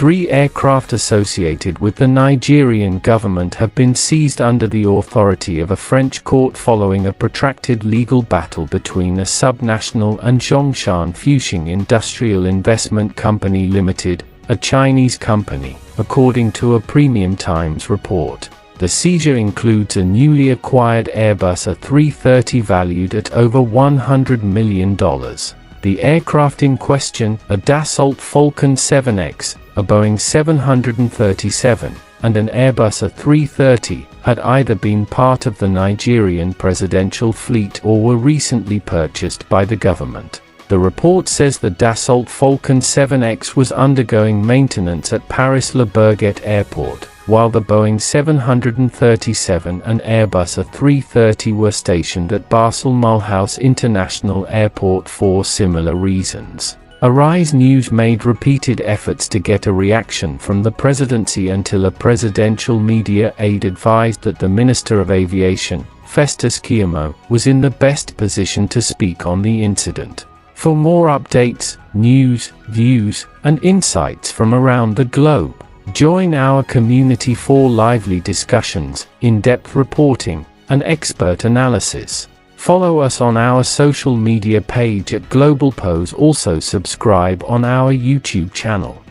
3 aircraft associated with the Nigerian government have been seized under the authority of a French court following a protracted legal battle between a subnational and Zhongshan Fucheng Industrial Investment Company Limited, a Chinese company, according to a Premium Times report. The seizure includes a newly acquired Airbus A330 valued at over $100 million. The aircraft in question, a Dassault Falcon 7X, a Boeing 737, and an Airbus A330, had either been part of the Nigerian presidential fleet or were recently purchased by the government. The report says the Dassault Falcon 7X was undergoing maintenance at Paris-Le Bourget Airport, while the Boeing 737 and Airbus A330 were stationed at Basel-Mulhouse International Airport for similar reasons. Arise News made repeated efforts to get a reaction from the Presidency until a presidential media aide advised that the Minister of Aviation, Festus Keyamo, was in the best position to speak on the incident. For more updates, news, views, and insights from around the globe, join our community for lively discussions, in-depth reporting, and expert analysis. Follow us on our social media page at Globalpose. Also subscribe on our YouTube channel.